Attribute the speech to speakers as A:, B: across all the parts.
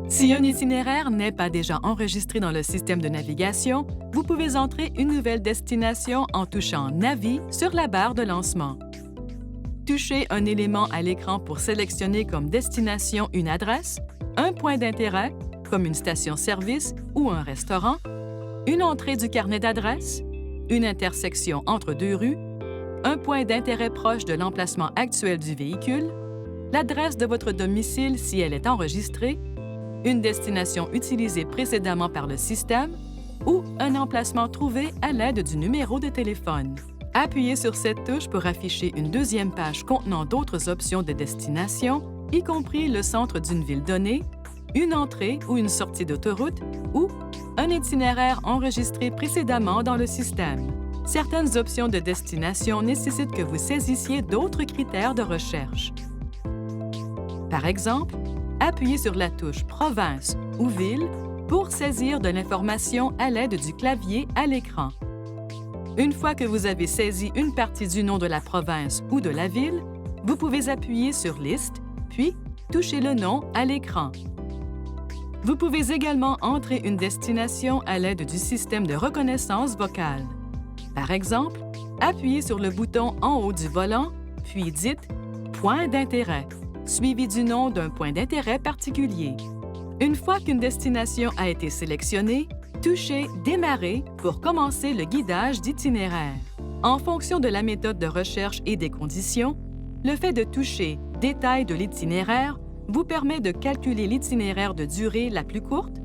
A: Si un itinéraire n'est pas déjà enregistré dans le système de navigation, vous pouvez entrer une nouvelle destination en touchant « Navi » sur la barre de lancement. Touchez un élément à l'écran pour sélectionner comme destination une adresse, un point d'intérêt, comme une station-service ou un restaurant, une entrée du carnet d'adresses, une intersection entre deux rues, un point d'intérêt proche de l'emplacement actuel du véhicule, l'adresse de votre domicile si elle est enregistrée, une destination utilisée précédemment par le système ou un emplacement trouvé à l'aide du numéro de téléphone. Appuyez sur cette touche pour afficher une deuxième page contenant d'autres options de destination, y compris le centre d'une ville donnée, une entrée ou une sortie d'autoroute ou un itinéraire enregistré précédemment dans le système. Certaines options de destination nécessitent que vous saisissiez d'autres critères de recherche. Par exemple, appuyez sur la touche « Province » ou « Ville » pour saisir de l'information à l'aide du clavier à l'écran. Une fois que vous avez saisi une partie du nom de la province ou de la ville, vous pouvez appuyer sur « Liste » puis toucher le nom à l'écran. Vous pouvez également entrer une destination à l'aide du système de reconnaissance vocale. Par exemple, appuyez sur le bouton en haut du volant, puis dites « Point d'intérêt », suivi du nom d'un point d'intérêt particulier. Une fois qu'une destination a été sélectionnée, touchez « Démarrer » pour commencer le guidage d'itinéraire. En fonction de la méthode de recherche et des conditions, le fait de toucher « Détail de l'itinéraire » vous permet de calculer l'itinéraire de durée la plus courte,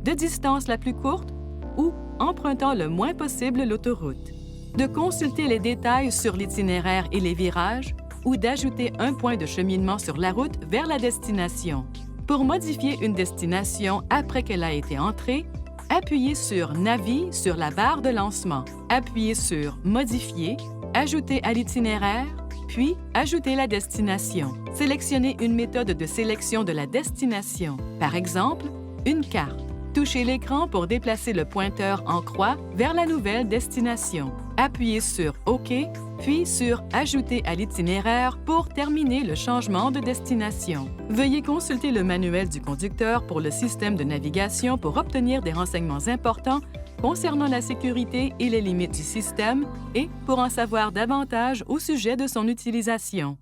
A: de distance la plus courte ou empruntant le moins possible l'autoroute, de consulter les détails sur l'itinéraire et les virages ou d'ajouter un point de cheminement sur la route vers la destination. Pour modifier une destination après qu'elle a été entrée, appuyez sur « Navi » sur la barre de lancement. Appuyez sur « Modifier », ajouter à l'itinéraire, puis ajouter la destination. Sélectionnez une méthode de sélection de la destination, par exemple, une carte. Touchez l'écran pour déplacer le pointeur en croix vers la nouvelle destination. Appuyez sur « OK », puis sur « Ajouter à l'itinéraire » pour terminer le changement de destination. Veuillez consulter le manuel du conducteur pour le système de navigation pour obtenir des renseignements importants concernant la sécurité et les limites du système et pour en savoir davantage au sujet de son utilisation.